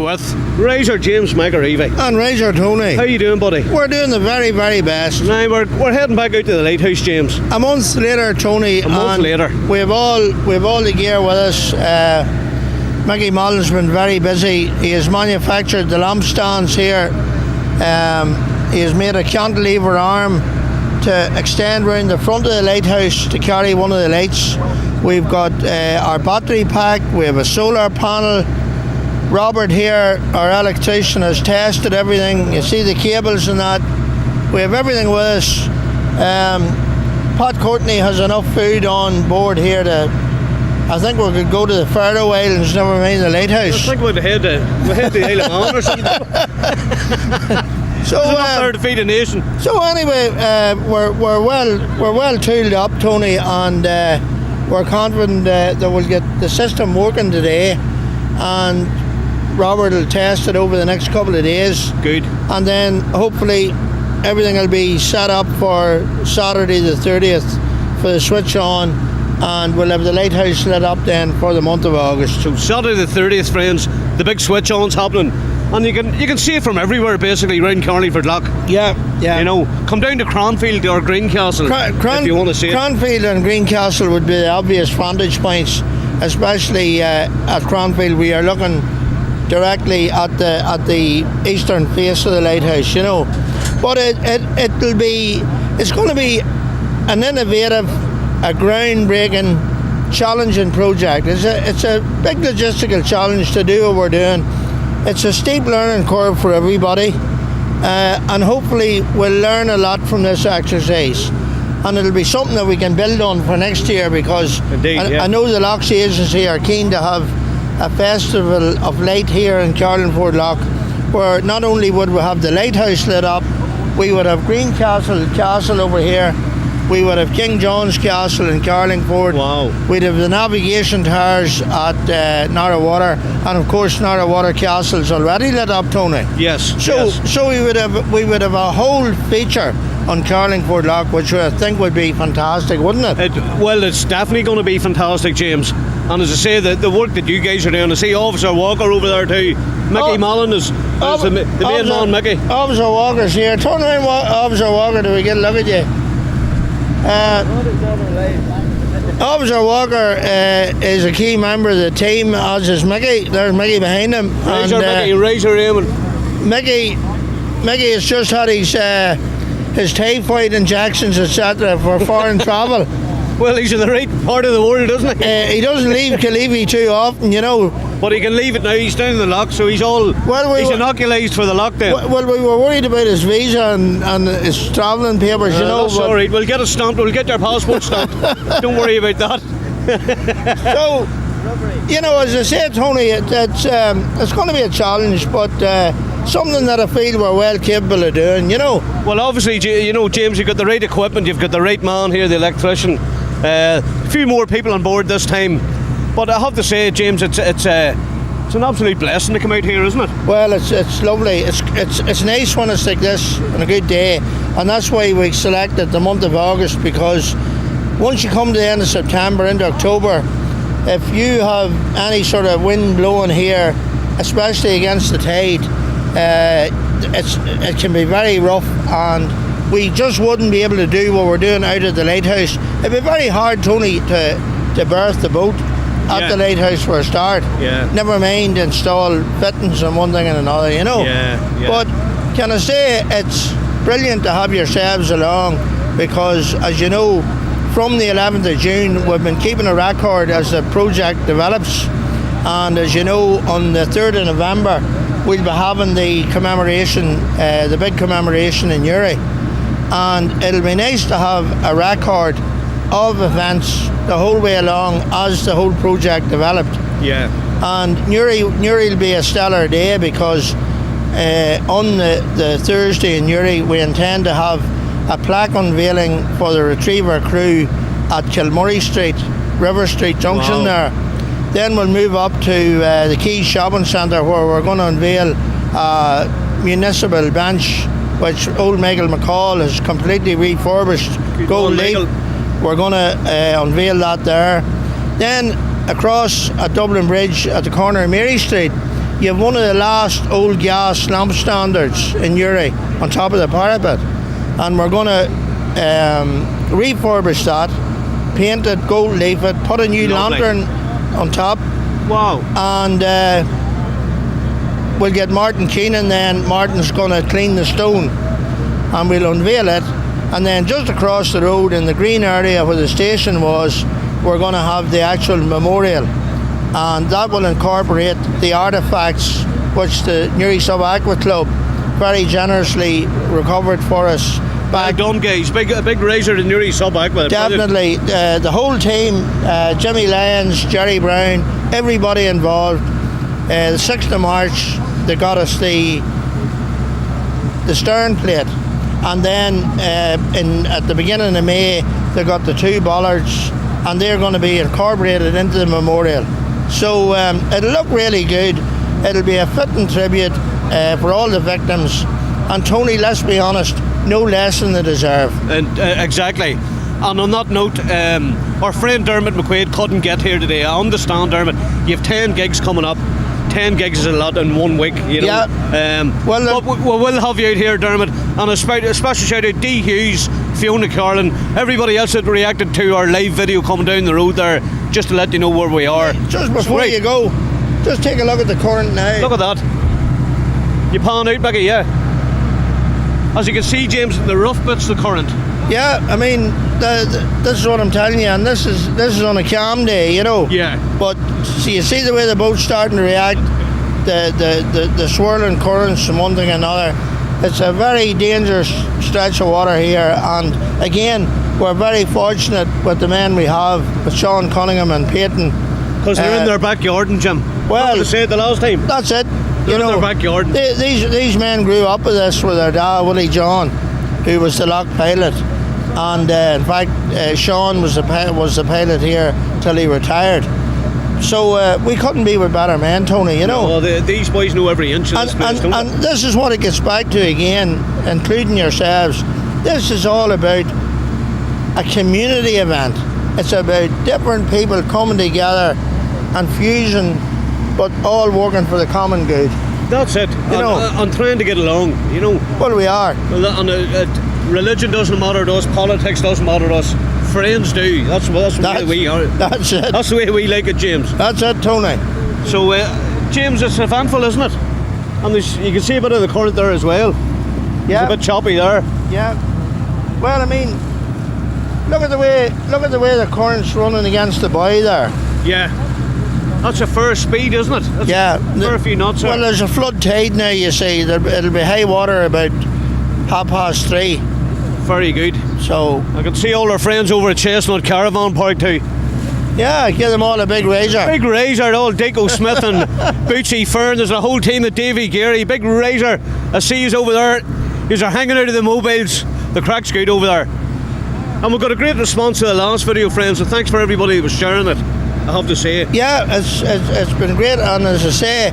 with Razor James McAreevy. And Razor Tony. How you doing, buddy? We're doing the very, very best. Now we're heading back out to the lighthouse, James. A month later, Tony. A month later. We've all the gear with us. Mickey Mullen's been very busy. He has manufactured the lamp stands here. He has made a cantilever arm to extend round the front of the lighthouse to carry one of the lights. We've got our battery pack. We have a solar panel. Robert here, our electrician, has tested everything. You see the cables and that. We have everything with us. Pat Courtney has enough food on board here to, I think we could go to the Faroe Islands, never mind the lighthouse. I think we'd head to the Isle of Man or something. So there to feed a nation. So anyway, we're well tooled up, Tony, and we're confident that we'll get the system working today, and Robert will test it over the next couple of days. Good. And then hopefully everything will be set up for Saturday the 30th for the switch on, and we'll have the lighthouse lit up then for the month of August. So Saturday the 30th, friends, the big switch on's happening. And you can see it from everywhere, basically, around Carlingford Lough. Yeah. You know, come down to Cranfield or Greencastle if you want to see it. Cranfield and Greencastle would be the obvious vantage points, especially at Cranfield. We are looking directly at the eastern face of the lighthouse, you know. But it's going to be an innovative, a groundbreaking, challenging project. It's a big logistical challenge to do what we're doing. It's a steep learning curve for everybody, and hopefully we'll learn a lot from this exercise, and it'll be something that we can build on for next year, because I know the Lochs Agency are keen to have a festival of light here in Carlingford Lough, where not only would we have the lighthouse lit up, we would have Greencastle Castle over here, we would have King John's Castle in Carlingford. Wow. We'd have the navigation towers at Narrawater, and of course Narrawater Castle's already lit up, Tony. Yes. So we would have a whole feature on Carlingford Lough, which I think would be fantastic, wouldn't it? Well, it's definitely going to be fantastic, James. And as I say, the work that you guys are doing, I see Officer Walker over there too. Mickey Mullen is the main man, Mickey. Officer Walker's here. Turn around, Officer Walker, do we get a look at you? Officer Walker is a key member of the team, as is Mickey. There's Mickey behind him. Razor Raymond. Mickey has just had his typhoid injections, etc., for foreign travel. Well, he's in the right part of the world, doesn't he? He doesn't leave Kalifi too often, you know. But he can leave it now. He's down in the Lough, so he's inoculated for the lockdown. Well, we were worried about his visa and his travelling papers, you know. That's all right. We'll get it stamped. We'll get your passport stamped. Don't worry about that. So, you know, as I said, Tony, it's going to be a challenge, but something that I feel we're well capable of doing, you know. Well, obviously, you know, James, you've got the right equipment. You've got the right man here, the electrician. A few more people on board this time, but I have to say, James, it's an absolute blessing to come out here, isn't it? Well, it's lovely. It's nice when it's like this on a good day, and that's why we selected the month of August, because once you come to the end of September into October, if you have any sort of wind blowing here, especially against the tide, it can be very rough, and we just wouldn't be able to do what we're doing out at the lighthouse. It'd be very hard, Tony, to berth the boat at the lighthouse for a start. Yeah. Never mind install fittings and one thing and another, you know. Yeah. But can I say it's brilliant to have yourselves along, because as you know, from the 11th of June we've been keeping a record as the project develops, and as you know, on the 3rd of November we'll be having the commemoration, the big commemoration in Newry. And it'll be nice to have a record of events the whole way along as the whole project developed. Yeah. And Newry will be a stellar day, because on the Thursday in Newry we intend to have a plaque unveiling for the retriever crew at Kilmurray Street, River Street Junction. Wow. There. Then we'll move up to the Quay Shopping Centre, where we're going to unveil a municipal bench which old Michael McCall has completely refurbished. Gold leaf. We're going to unveil that there. Then across at Dublin Bridge at the corner of Mary Street, you have one of the last old gas lamp standards in Newry on top of the parapet, and we're going to refurbish that, paint it, gold leaf it, put a new Lovely. lantern on top. Wow. And we'll get Martin Keenan then. Martin's going to clean the stone and we'll unveil it. And then just across the road in the green area where the station was, we're going to have the actual memorial. And that will incorporate the artefacts which the Newry Sub-Aqua Club very generously recovered for us. Back done, guys. A big raiser to Newry Sub-Aqua. Definitely. The whole team, Jimmy Lyons, Jerry Brown, everybody involved. The 6th of March, they got us the stern plate. And then at the beginning of May, they got the 2 bollards, and they're going to be incorporated into the memorial. So it'll look really good. It'll be a fitting tribute for all the victims. And Tony, let's be honest, no less than they deserve. And exactly. And on that note, our friend Dermot McQuaid couldn't get here today. I understand, Dermot, you have 10 gigs coming up. 10 gigs is a lot in 1 week, you know. Yeah. But we'll have you out here, Dermot. And a special shout out D. Hughes, Fiona Carlin, everybody else that reacted to our live video coming down the road there, just to let you know where we are. Just before you go, just take a look at the current now. Look at that. You pan out, Becky, yeah. As you can see, James, the rough bit's the current. Yeah, I mean, this is what I'm telling you, and this is on a calm day, you know. Yeah. But so you see the way the boat's starting to react, the swirling currents from one thing to another. It's a very dangerous stretch of water here, and again, we're very fortunate with the men we have, with Sean Cunningham and Peyton. Because they're in their backyard, and Jim. Well, I said the last time. That's it. They're in their backyard. These men grew up with this with their dad, Willie John, who was the lock pilot. And in fact, Sean was the pilot here till he retired. So we couldn't be with better men, Tony, you know. Well, these boys know every inch of this place, don't and this is what it gets back to again, including yourselves. This is all about a community event. It's about different people coming together and fusing, but all working for the common good. That's it. You know, and trying to get along, you know. Well, we are. And religion doesn't matter to us, politics doesn't matter to us. Friends do. That's the way we are. That's it. That's the way we like it, James. That's it, Tony. So, James, it's eventful, isn't it? And you can see a bit of the current there as well. Yeah. It's a bit choppy there. Yeah. Well, I mean, look at the way the current's running against the buoy there. Yeah. That's a fair speed, isn't it? That's yeah. A fair few knots. Well, there's a flood tide now, you see. It'll be high water about 3:30. Very good. So I can see all our friends over at Chestnut Caravan Park too. Yeah, give them all a big razor. Big razor, all Dico Smith and Bootsy Fern. There's a whole team of Davy Geary. Big razor. I see he's over there. He's hanging out of the mobiles. The crack's good over there. And we've got a great response to the last video, friends. So thanks for everybody who was sharing it, I have to say. Yeah, it's been great, and as I say,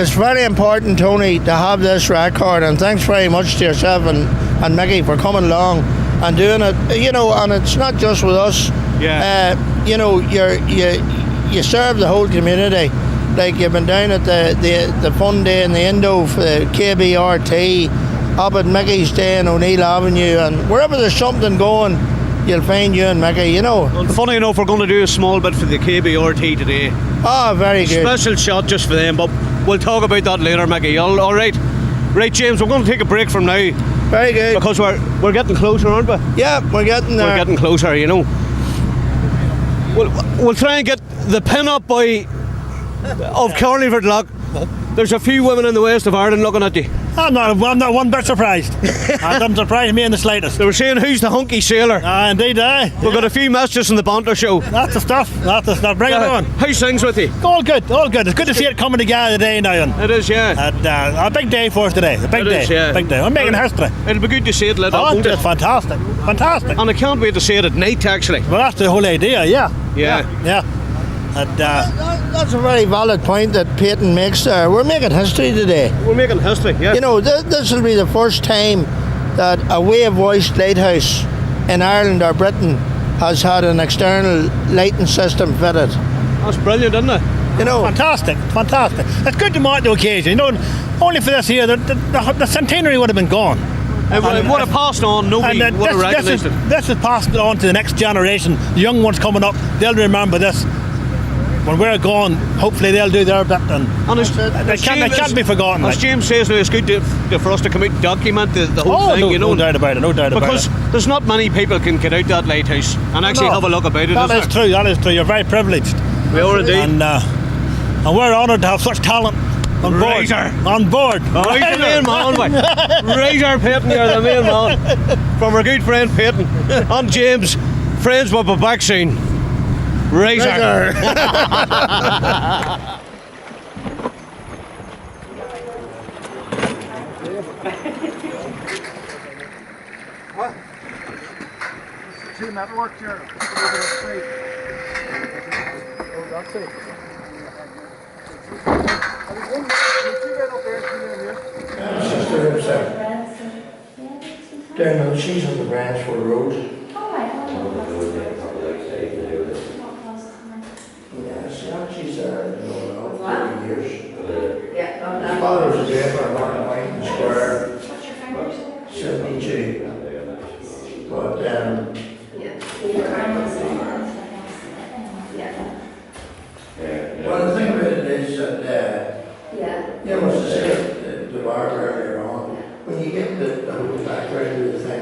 it's very important, Tony, to have this record, and thanks very much to yourself and Mickey for coming along and doing it. You know, and it's not just with us. Yeah. You know, you serve the whole community. Like you've been down at the fun day in the Indo for the KBRT, up at Mickey's Day in O'Neill Avenue, and wherever there's something going, you'll find you and Mickey, you know. And funny enough, we're going to do a small bit for the KBRT today. Oh, very good. Special shot just for them, but we'll talk about that later, Mickey. All right? Right, James, we're going to take a break from now. Very good. Because we're getting closer, aren't we? Yeah, we're getting there. We're getting closer, you know. We'll try and get the pin-up boy of Carlingford Lough. There's a few women in the west of Ireland looking at you. I'm not one bit surprised. It doesn't surprise me in the slightest. They were saying, who's the hunky sailor? Indeed, We've got a few messages in the Banter show. That's the stuff. That's the stuff. Bring it on. How's things with you? All good, all good. It's good to see it coming together today now. It is, yeah. And, a big day for us today. A big day. Is, yeah. Big day. We're making history. It'll be good to see it lit up, won't it? It's fantastic. Fantastic. And I can't wait to see it at night, actually. Well, that's the whole idea, yeah. Yeah. Yeah. And, that's a very valid point that Peyton makes there. We're making history today. We're making history, yeah. You know, this will be the first time that a wave-voiced lighthouse in Ireland or Britain has had an external lighting system fitted. That's brilliant, isn't it? You know. Fantastic. It's good to mark the occasion. You know, only for this year, the centenary would have been gone. It would have passed on. Nobody would have recognised it. This is passed on to the next generation. The young ones coming up, they'll remember this. When we're gone, hopefully they'll do their bit, and they can't be forgotten. As James says, it's good for us to come out and document the whole thing. No doubt about it. Because there's not many people can get out that lighthouse and actually have a look about it. That is true. You're very privileged. We are indeed. And we're honoured to have such talent on board. Razor. On board. Oh, he's the main man, boy. Razor Peyton, you're the main man. From our good friend Peyton. And James, friends will be back soon. Razor. See the metal work here. Oh, that's it. Sister lives down on, she's on the Bransford Road. She's there, 30 years. His father was there for Haulbowline Square, 72. But, well, the thing about it is that, you know, as I said, the barber earlier on, when you get the whole background of the thing,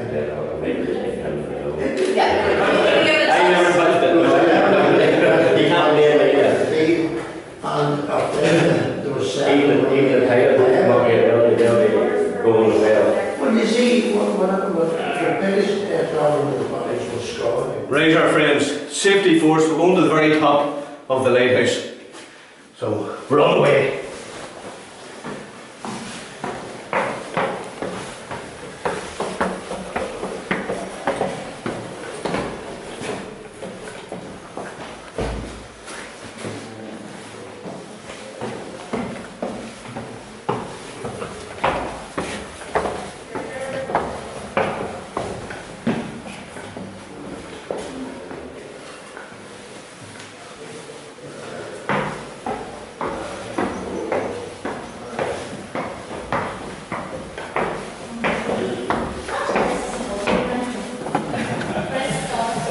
and up there was even the title going well. Well, you see, the biggest problem with the bodies was straw. Razor friends, safety force, we're going to the very top of the lighthouse. So we're on the way.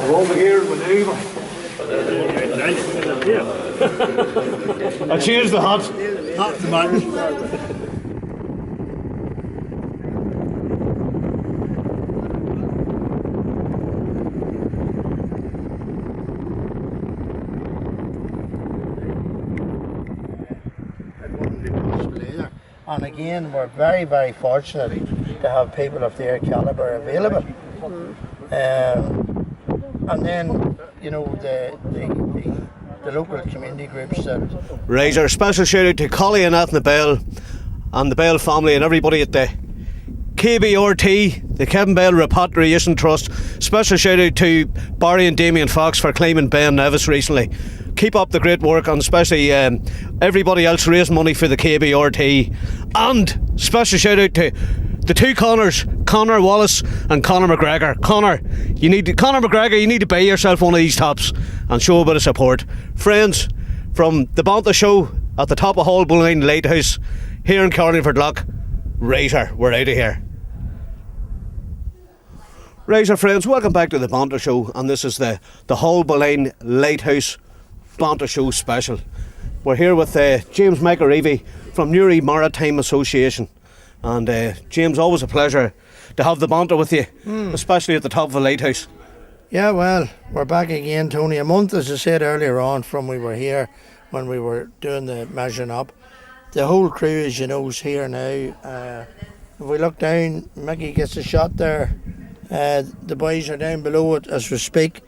Over here with Eva. I changed the hat. That's the man. And again, we're very, very fortunate to have people of their calibre available. And then, you know, the local community groups that... Razor, special shout out to Collie and Ethna Bell and the Bell family and everybody at the KBRT, the Kevin Bell Repatriation Trust. Special shout out to Barry and Damien Fox for claiming Ben Nevis recently. Keep up the great work, and especially everybody else raising money for the KBRT. And special shout out to the two Connors, Connor Wallace and Conor McGregor. Conor McGregor, you need to buy yourself one of these tops and show a bit of support. Friends, from the Banter show at the top of Haulbowline Lighthouse here in Carlingford Lough, Razor, we're out of here. Razor friends, welcome back to the Banter show, and this is the Haulbowline Lighthouse Banter show special. We're here with James McAreevy from Newry Maritime Association. And James, always a pleasure to have the banter with you, especially at the top of the lighthouse. Yeah, well, we're back again, Tony. A month, as I said earlier on, from we were here when we were doing the measuring up. The whole crew, as you know, is here now. If we look down, Mickey gets a shot there. The boys are down below it as we speak.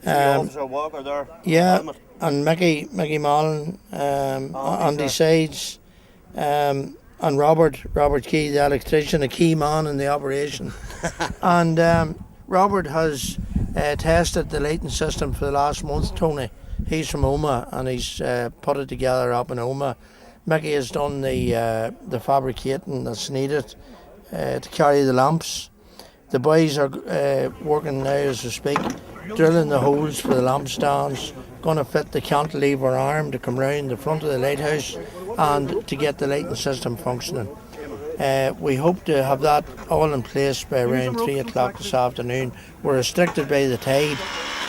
Officer Walker there. Yeah, and Mickey Mullen on the sides. And Robert Key, the electrician, a key man in the operation. And Robert has tested the lighting system for the last month, Tony. He's from Oma, and he's put it together up in Oma. Mickey has done the fabricating that's needed to carry the lamps. The boys are working now as we speak, drilling the holes for the lamp stands, going to fit the cantilever arm to come round the front of the lighthouse and to get the lighting system functioning. We hope to have that all in place by around 3 o'clock this afternoon. We're restricted by the tide,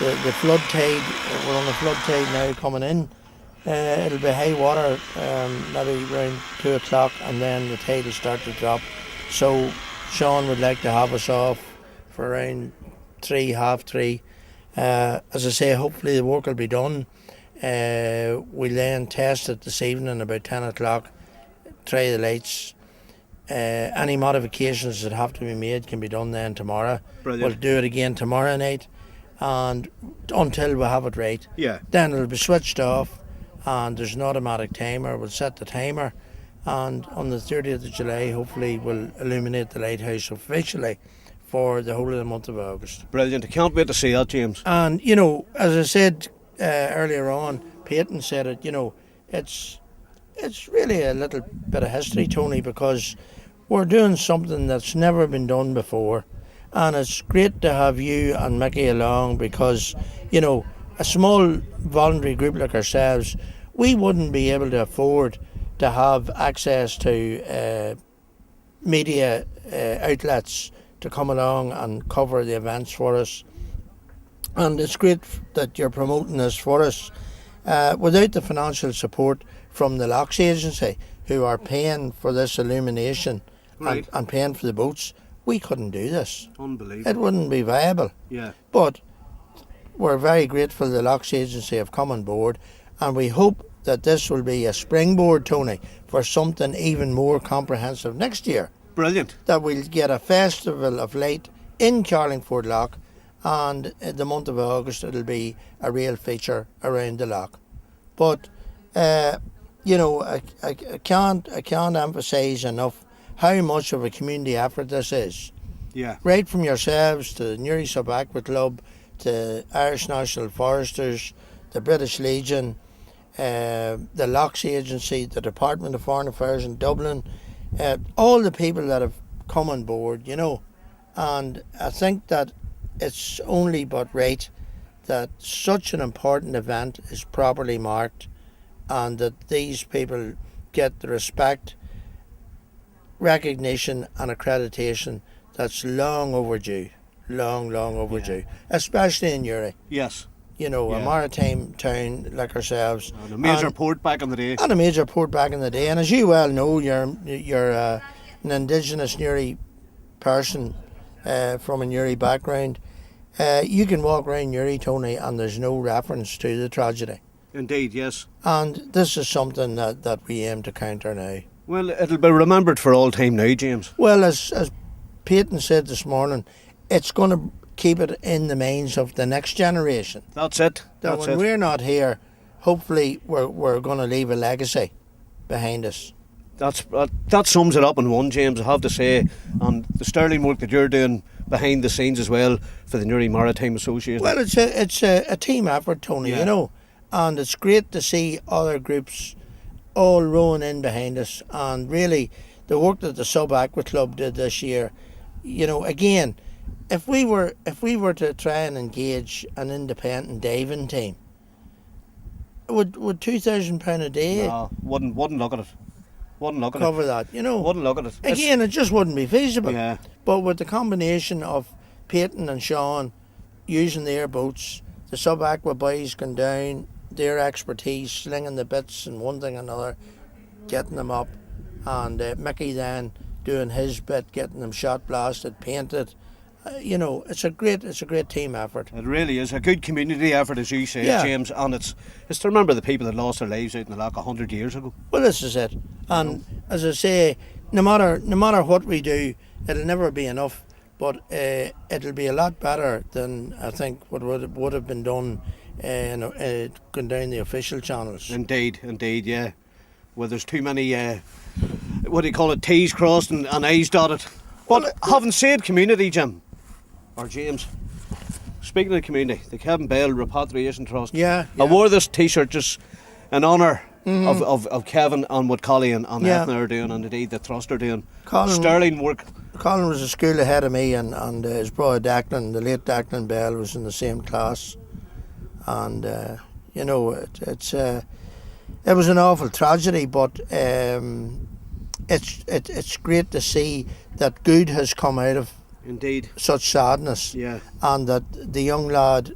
the flood tide. We're on the flood tide now coming in. It'll be high water maybe around 2 o'clock, and then the tide will start to drop. So Sean would like to have us off for around 3, half 3. As I say, hopefully the work will be done. We'll then test it this evening about 10 o'clock, try the lights. Any modifications that have to be made can be done then tomorrow. Brilliant. We'll do it again tomorrow night, and until we have it right. Yeah. Then it'll be switched off, and there's an automatic timer. We'll set the timer, and on the 30th of July, hopefully we'll illuminate the lighthouse officially for the whole of the month of August. Brilliant. I can't wait to see that, James. And, you know, as I said earlier on, Peyton said it, you know, it's really a little bit of history, Tony, because we're doing something that's never been done before. And it's great to have you and Mickey along because, you know, a small voluntary group like ourselves, we wouldn't be able to afford to have access to media outlets to come along and cover the events for us. And it's great that you're promoting this for us. Without the financial support from the Lough agency, who are paying for this illumination Right. and paying for the boats, we couldn't do this. Unbelievable. It wouldn't be viable. Yeah. But we're very grateful the Lough agency have come on board, and we hope that this will be a springboard, Tony, for something even more comprehensive next year. Brilliant. That we'll get a festival of light in Carlingford Lough, and in the month of August it'll be a real feature around the lough. But you know, I can't emphasise enough how much of a community effort this is. Yeah. Right from yourselves to the Newry Sub-Aqua Club, to Irish National Foresters, the British Legion, the Lough Agency, the Department of Foreign Affairs in Dublin, all the people that have come on board, you know. And I think that it's only but right that such an important event is properly marked, and that these people get the respect, recognition and accreditation that's long overdue. Long overdue. Especially in Newry. Yes. You know, a Yeah. maritime town like ourselves. And a major port back in the day. And a major port back in the day. And as you well know, you're an indigenous Newry person from a Newry background. You can walk around Newry, Tony, and there's no reference to the tragedy. Indeed, yes. And this is something that we aim to counter now. Well, it'll be remembered for all time now, James. Well, as Peyton said this morning, it's going to keep it in the minds of the next generation. That's it. That That's when it. we're not here, hopefully we're going to leave a legacy behind us. That sums it up in one, James, I have to say. And the sterling work that you're doing behind the scenes as well for the Newry Maritime Association. Well, it's a team effort, Tony, Yeah. you know. And it's great to see other groups all rowing in behind us. And really, the work that the Sub-Aqua Club did this year, you know, again, if we were to try and engage an independent diving team, would £2,000 a day No, wouldn't look at it. Wouldn't look at cover it. that? You know, Wouldn't look at it. again, it just wouldn't be feasible. Yeah. But with the combination of Peyton and Sean using their boats, the Sub-Aqua boys going down, their expertise, slinging the bits and one thing and another, getting them up, and Mickey then doing his bit, getting them shot blasted, painted. You know, it's a great team effort. It really is a good community effort, as you say, Yeah. James, and it's to remember the people that lost their lives out in the loch 100 years ago. Well, this is it. And as I say, no matter what we do, it'll never be enough. But it'll be a lot better than I think what would have been done going down the official channels. Indeed, yeah. Well, there's too many, what do you call it, T's crossed and I's dotted. But having said community, Jim, or James, speaking of the community, the Kevin Bell Repatriation Trust. Yeah. I wore this T-shirt just in honour of Kevin and what Collie and Ethna are doing, and indeed the Trust are doing. Colin- Sterling work. Colin was a school ahead of me, and his brother Declan, the late Declan Bell, was in the same class. And, You know, it was an awful tragedy, but it's great to see that good has come out of Indeed. such sadness. Yeah. And that the young lad,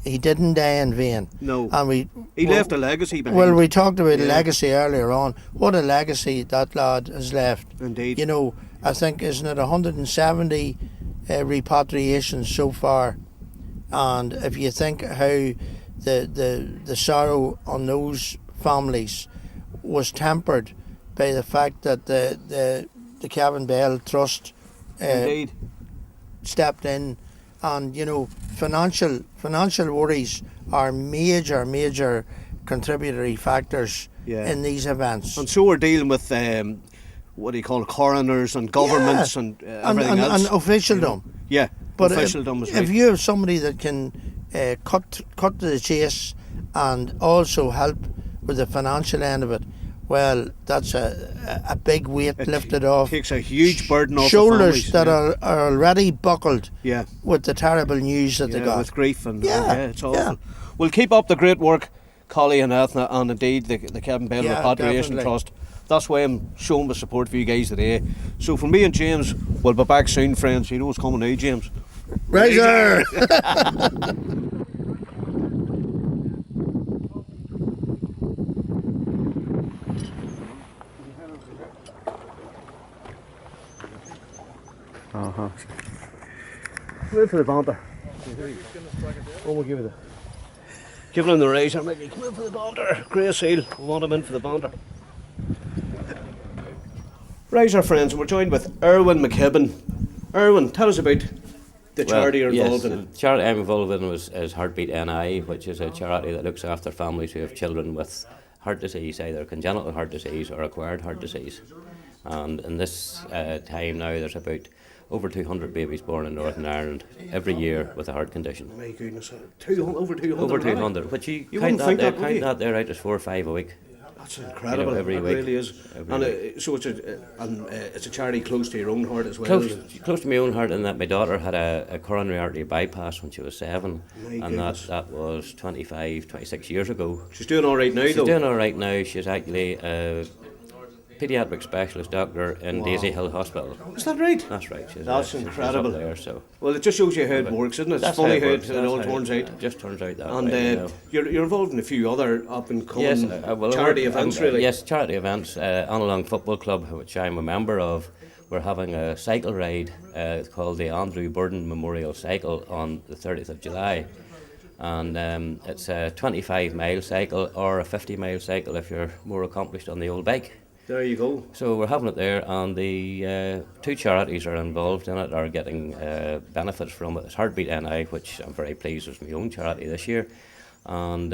he didn't die in vain. No. And he left a legacy behind. Well, we talked about Yeah. legacy earlier on. What a legacy that lad has left. Indeed. You know, I think, isn't it 170 repatriations so far? And if you think how the sorrow on those families was tempered by the fact that the Kevin Bell Trust Indeed. stepped in, and you know, financial worries are major contributory factors Yeah. in these events. And so we're dealing with what do you call it, coroners and governments and everything else. And officialdom. Yeah, But officialdom is if right. you have somebody that can cut to the chase and also help with the financial end of it, well, that's a big weight lifted off. Takes a huge burden off the shoulders families, that yeah. are already buckled Yeah. with the terrible news that they Yeah, got. with grief and Yeah, it's awful. yeah. We'll keep up the great work, Collie and Ethna, and indeed the Kevin Bell Yeah, Repatriation definitely. Trust. That's why I'm showing the support for you guys today. So for me and James, we'll be back soon, friends. You know what's coming now, James. Razor! Come in for the banter. Oh, we'll give it giving him the razor, Mickey. Come in for the banter. Grey seal. We want him in for the banter. Razor friends, and we're joined with Erwin McKibben. Erwin, tell us about the charity you're involved in. The charity I'm involved in is Heartbeat NI, which is a charity that looks after families who have children with heart disease, either congenital heart disease or acquired heart disease. And in this time now, there's about over 200 babies born in Northern Ireland every year with a heart condition. My goodness, 200, over 200. Over really? 200, which you wouldn't count think that, that, would you? count that there out as 4 or 5 a week. That's incredible. every it week. really is. Every And so it's a charity close to your own heart as well. Close, is it? close to my own heart, in that my daughter had a coronary artery bypass when she was 7, My and goodness. that was 26 years ago. She's doing all right now, She's though. doing all right now. She's actually a paediatric specialist doctor in Daisy Hill Hospital. Is that right? That's right. That's she's incredible. up there, so. Well, it just shows you how it works, isn't it? It's That's funny how works, it that's all how turns out. It just turns out that And way. You know. you're involved in a few other up and Yes, coming well, charity events, really. Yes, charity events. Analong Football Club, which I'm a member of, we're having a cycle ride called the Andrew Burden Memorial Cycle on the 30th of July. And it's a 25-mile cycle or a 50-mile cycle if you're more accomplished on the old bike. There you go. So we're having it there, and the 2 charities are involved in it, are getting benefits from it. It's Heartbeat NI, which I'm very pleased is my own charity this year, and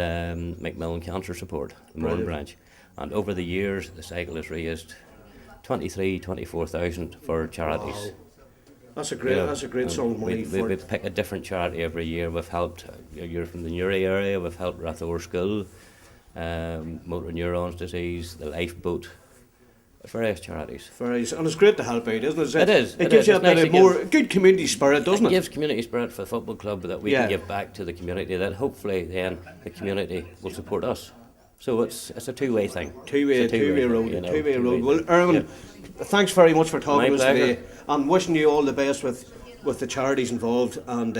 Macmillan Cancer Support, the Mourne branch. And over the years, the cycle has raised 24,000 for charities. Wow. That's a great sum of money We for pick a different charity every year. We've helped, you're from the Newry area, we've helped Rathore School, motor neurons disease, the lifeboat, various charities. And it's great to help out, isn't it? It is, It it gives is. you a It's nice bit of to more give- good community spirit, doesn't It it? gives community spirit for the football club that we Yeah. can give back to the community, that hopefully then the community will support us. So it's a two-way thing. Two-way It's a two-way road. thing, you know, Two-way road. two-way. Well, Erwin, Yeah. thanks very much for talking My to us pleasure. today, and wishing you all the best with the charities involved, and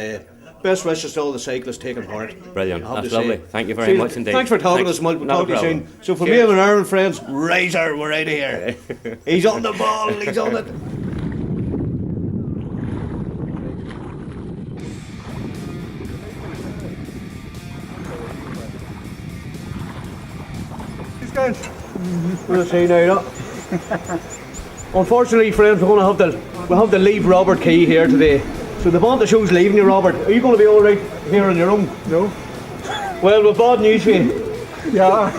best wishes to all the cyclists taking part. Brilliant. I have That's to say. lovely. Thank you very See, much indeed. Thanks for talking to Thanks. us, Mike. We'll Not a talk to you soon. problem. So for Cheers. me and Aaron, friends, Razor, we're out of here. He's on the ball. He's on it. These guys. We'll see now. Unfortunately, friends, we'll have to leave Robert Key here today. So the Banter show's leaving you, Robert. Are you going to be all right here on your own? No. Well, we've bad news for you. Yeah.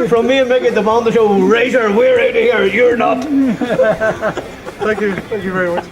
From me and Mickey at the Banter show, Razor, we're out of here. You're not. Thank you very much.